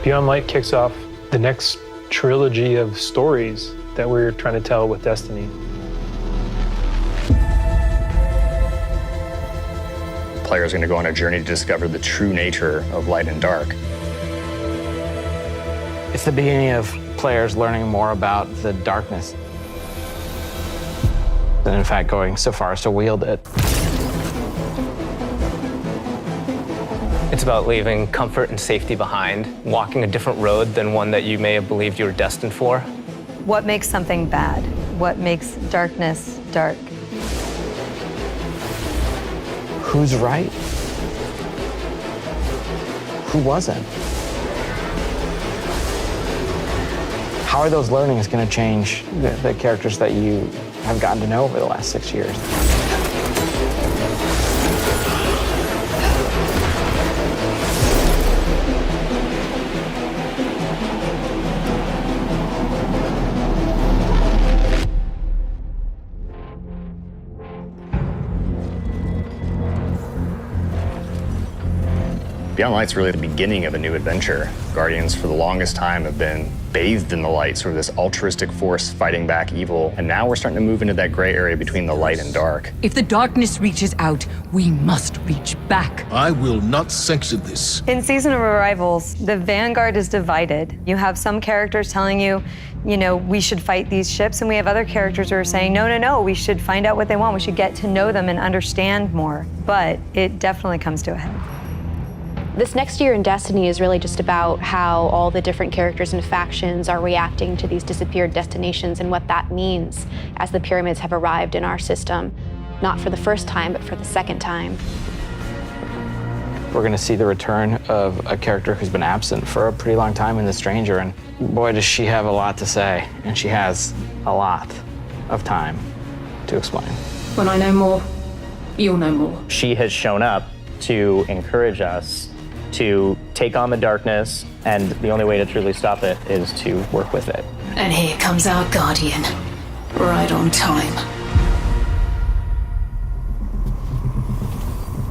Beyond Light kicks off the next trilogy of stories that we're trying to tell with Destiny. Players are going to go on a journey to discover the true nature of light and dark. It's the beginning of players learning more about the darkness, and in fact going so far as to wield it. It's about leaving comfort and safety behind, walking a different road than one that you may have believed you were destined for. What makes something bad? What makes darkness dark? Who's right? Who wasn't? How are those learnings going to change the characters that you have gotten to know over the last 6 years? Beyond Light's really the beginning of a new adventure. Guardians, for the longest time, have been bathed in the light, sort of this altruistic force fighting back evil. And now we're starting to move into that gray area between the light and dark. If the darkness reaches out, we must reach back. I will not sanction this. In Season of Arrivals, the Vanguard is divided. You have some characters telling you, we should fight these ships, and we have other characters who are saying, no, we should find out what they want. We should get to know them and understand more. But it definitely comes to a head. This next year in Destiny is really just about how all the different characters and factions are reacting to these disappeared destinations and what that means as the pyramids have arrived in our system, not for the first time, but for the second time. We're going to see the return of a character who's been absent for a pretty long time in The Stranger, and boy, does she have a lot to say, and she has a lot of time to explain. When I know more, you'll know more. She has shown up to encourage us to take on the darkness, and the only way to truly stop it is to work with it. And here comes our Guardian, right on time.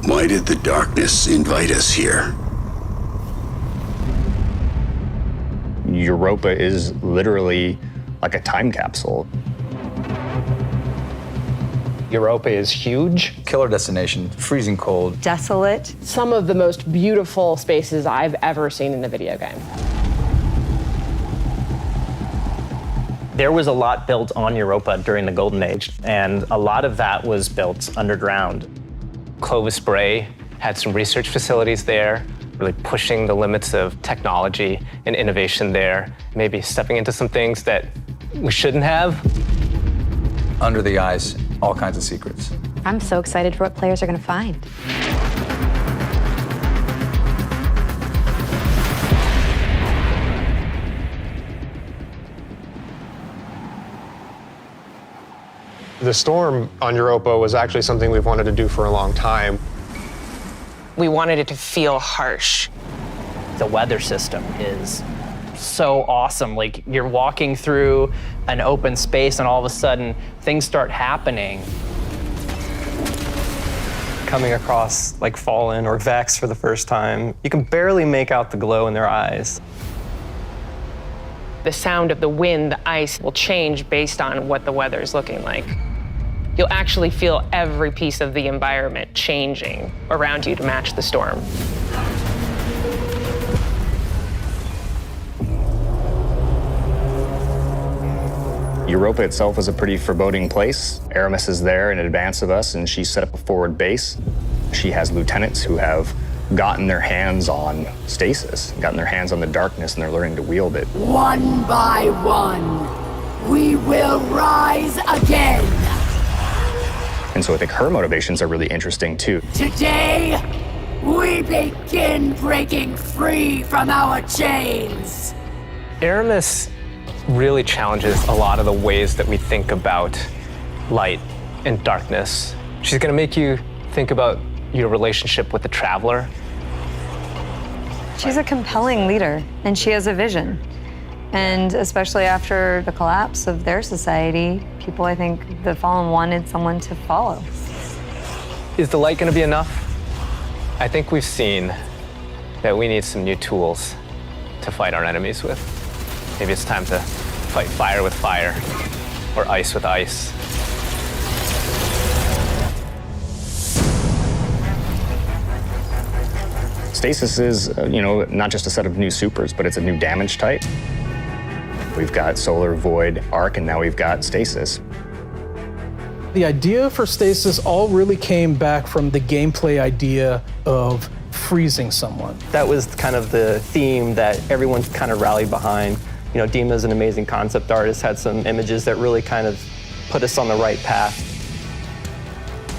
Why did the darkness invite us here? Europa is literally like a time capsule. Europa is huge. Killer destination, freezing cold. Desolate. Some of the most beautiful spaces I've ever seen in a video game. There was a lot built on Europa during the Golden Age, and a lot of that was built underground. Clovis Bray had some research facilities there, really pushing the limits of technology and innovation there, maybe stepping into some things that we shouldn't have. Under the ice, all kinds of secrets. I'm so excited for what players are going to find. The storm on Europa was actually something we've wanted to do for a long time. We wanted it to feel harsh. The weather system is so awesome. Like, you're walking through an open space and all of a sudden things start happening. Coming across like Fallen or Vex for the first time, you can barely make out the glow in their eyes. The sound of the wind, the ice will change based on what the weather is looking like. You'll actually feel every piece of the environment changing around you to match the storm. Europa itself is a pretty foreboding place. Aramis is there in advance of us, and she set up a forward base. She has lieutenants who have gotten their hands on stasis, gotten their hands on the darkness, and they're learning to wield it. One by one, we will rise again. And so I think her motivations are really interesting too. Today, we begin breaking free from our chains. Aramis really challenges a lot of the ways that we think about light and darkness. She's going to make you think about your relationship with the Traveler. She's a compelling leader, and she has a vision. And especially after the collapse of their society, people, I think, the Fallen wanted someone to follow. Is the light going to be enough? I think we've seen that we need some new tools to fight our enemies with. Maybe it's time to fight fire with fire, or ice with ice. Stasis is, not just a set of new supers, but it's a new damage type. We've got Solar, Void, Arc, and now we've got Stasis. The idea for Stasis all really came back from the gameplay idea of freezing someone. That was kind of the theme that everyone's kind of rallied behind. Dima's an amazing concept artist, had some images that really kind of put us on the right path.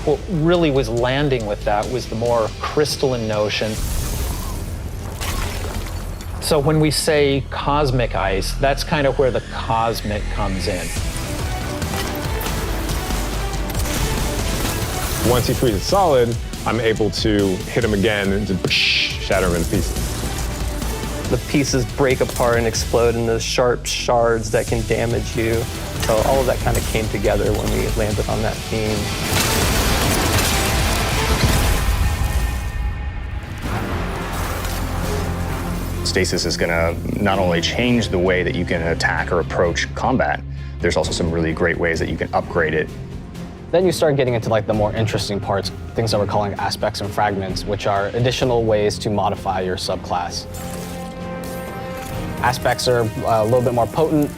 What really was landing with that was the more crystalline notion. So when we say cosmic ice, that's kind of where the cosmic comes in. Once he freezes solid, I'm able to hit him again and just shatter him in pieces. The pieces break apart and explode into sharp shards that can damage you. So all of that kind of came together when we landed on that theme. Stasis is gonna not only change the way that you can attack or approach combat, there's also some really great ways that you can upgrade it. Then you start getting into like the more interesting parts, things that we're calling aspects and fragments, which are additional ways to modify your subclass. Aspects are a little bit more potent,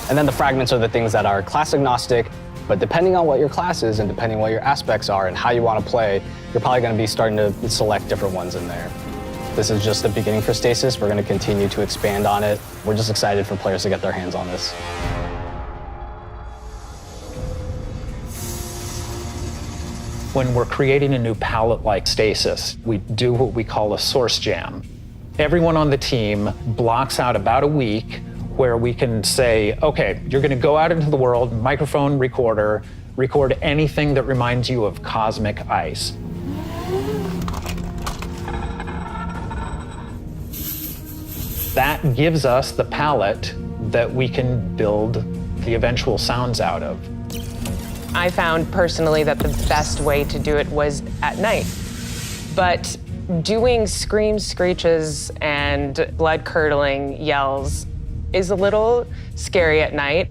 and then the fragments are the things that are class agnostic, but depending on what your class is and depending on what your aspects are and how you want to play, you're probably going to be starting to select different ones in there. This is just the beginning for Stasis. We're going to continue to expand on it. We're just excited for players to get their hands on this. When we're creating a new palette like Stasis, we do what we call a source jam. Everyone on the team blocks out about a week where we can say, okay, you're gonna go out into the world, microphone recorder, record anything that reminds you of cosmic ice. That gives us the palette that we can build the eventual sounds out of. I found personally that the best way to do it was at night. But doing screams, screeches, and blood-curdling yells is a little scary at night.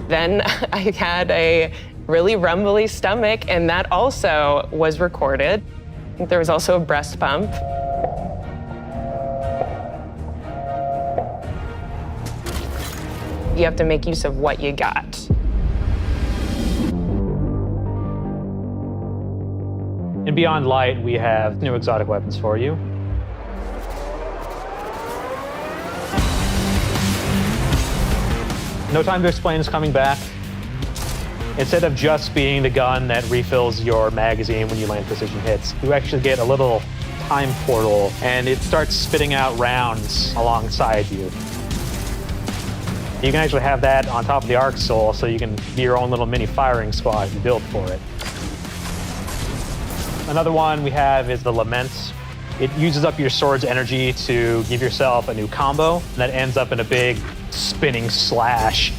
Then I had a really rumbly stomach, and that also was recorded. I think there was also a breast pump. You have to make use of what you got. In Beyond Light, we have new exotic weapons for you. No Time to Explain is coming back. Instead of just being the gun that refills your magazine when you land precision hits, you actually get a little time portal, and it starts spitting out rounds alongside you. You can actually have that on top of the Arc Soul, so you can be your own little mini firing squad if you build for it. Another one we have is the Lament. It uses up your sword's energy to give yourself a new combo that ends up in a big spinning slash.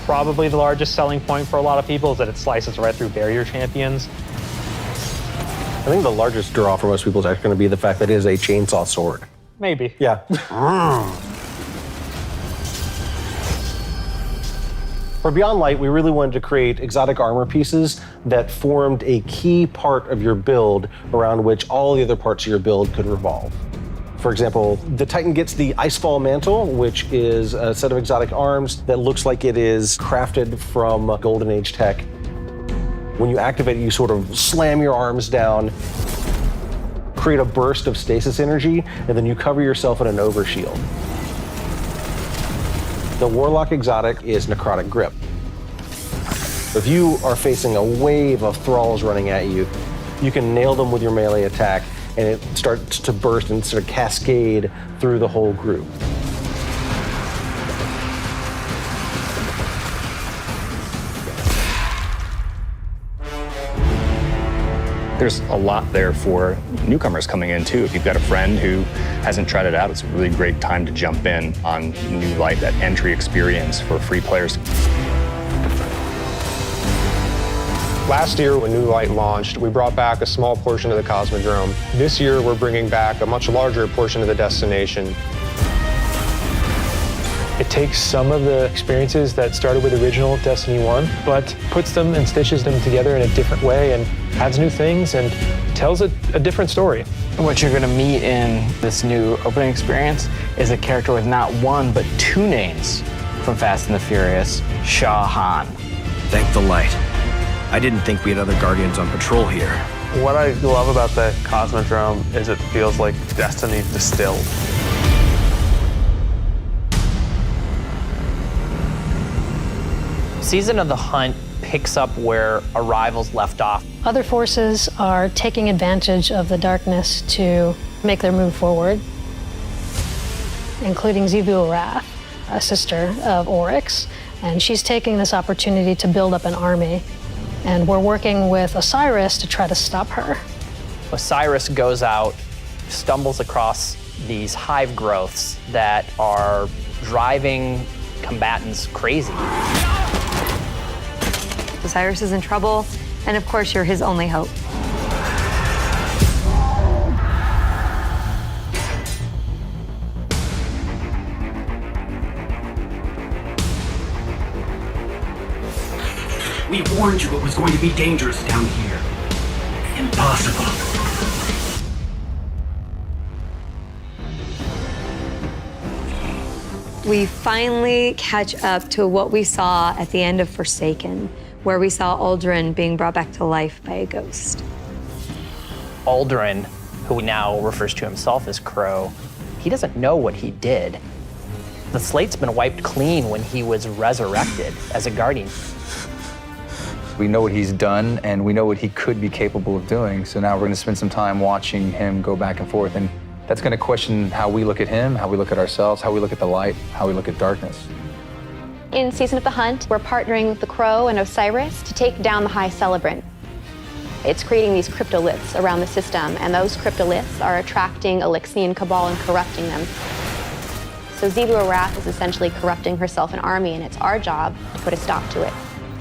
Probably the largest selling point for a lot of people is that it slices right through barrier champions. I think the largest draw for most people is actually going to be the fact that it is a chainsaw sword. Maybe. Yeah. For Beyond Light, we really wanted to create exotic armor pieces that formed a key part of your build around which all the other parts of your build could revolve. For example, the Titan gets the Icefall Mantle, which is a set of exotic arms that looks like it is crafted from Golden Age tech. When you activate it, you sort of slam your arms down, create a burst of stasis energy, and then you cover yourself in an overshield. The Warlock Exotic is Necrotic Grip. If you are facing a wave of thralls running at you, you can nail them with your melee attack, and it starts to burst and sort of cascade through the whole group. There's a lot there for newcomers coming in too. If you've got a friend who hasn't tried it out, it's a really great time to jump in on New Light, that entry experience for free players. Last year, when New Light launched, we brought back a small portion of the Cosmodrome. This year, we're bringing back a much larger portion of the destination. It takes some of the experiences that started with original Destiny 1, but puts them and stitches them together in a different way and adds new things and tells a different story. What you're going to meet in this new opening experience is a character with not one, but two names from Fast and the Furious, Shah Han. Thank the light. I didn't think we had other Guardians on patrol here. What I love about the Cosmodrome is it feels like Destiny distilled. Season of the Hunt picks up where Arrivals left off. Other forces are taking advantage of the darkness to make their move forward, including Xivu Arath, a sister of Oryx, and she's taking this opportunity to build up an army. And we're working with Osiris to try to stop her. Osiris goes out, stumbles across these hive growths that are driving combatants crazy. Osiris is in trouble, and of course, you're his only hope. We warned you it was going to be dangerous down here. Impossible. We finally catch up to what we saw at the end of Forsaken, where we saw Aldrin being brought back to life by a ghost. Aldrin, who now refers to himself as Crow, he doesn't know what he did. The slate's been wiped clean when he was resurrected as a Guardian. We know what he's done, and we know what he could be capable of doing. So now we're going to spend some time watching him go back and forth. And that's going to question how we look at him, how we look at ourselves, how we look at the light, how we look at darkness. In Season of the Hunt, we're partnering with the Crow and Osiris to take down the High Celebrant. It's creating these cryptoliths around the system, and those cryptoliths are attracting Elixian Cabal and corrupting them. So Xivu Arath is essentially corrupting herself and army, and it's our job to put a stop to it.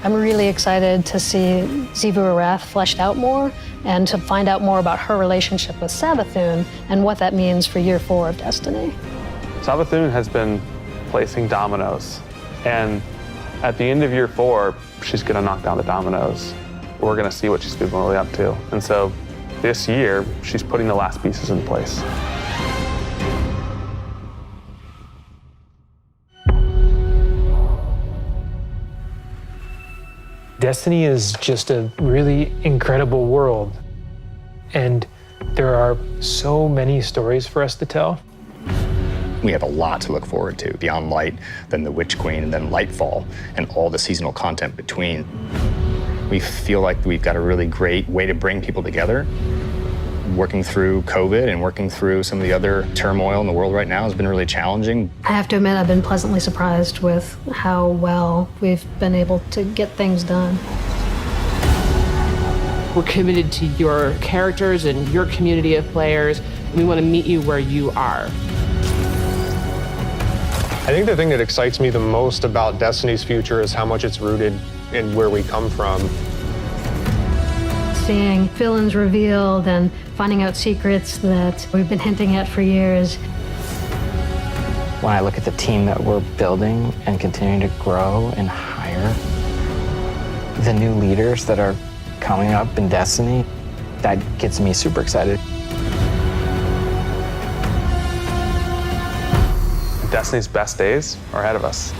I'm really excited to see Xivu Arath fleshed out more and to find out more about her relationship with Savathun and what that means for year 4 of Destiny. Savathun has been placing dominoes, and at the end of year 4, she's gonna knock down the dominoes. We're gonna see what she's been really up to. And so this year, she's putting the last pieces in place. Destiny is just a really incredible world, and there are so many stories for us to tell. We have a lot to look forward to, beyond Light, then the Witch Queen, and then Lightfall, and all the seasonal content between. We feel like we've got a really great way to bring people together. Working through COVID and working through some of the other turmoil in the world right now has been really challenging. I have to admit, I've been pleasantly surprised with how well we've been able to get things done. We're committed to your characters and your community of players. We want to meet you where you are. I think the thing that excites me the most about Destiny's future is how much it's rooted in where we come from. Seeing villains revealed and finding out secrets that we've been hinting at for years. When I look at the team that we're building and continuing to grow and hire, the new leaders that are coming up in Destiny, that gets me super excited. Destiny's best days are ahead of us.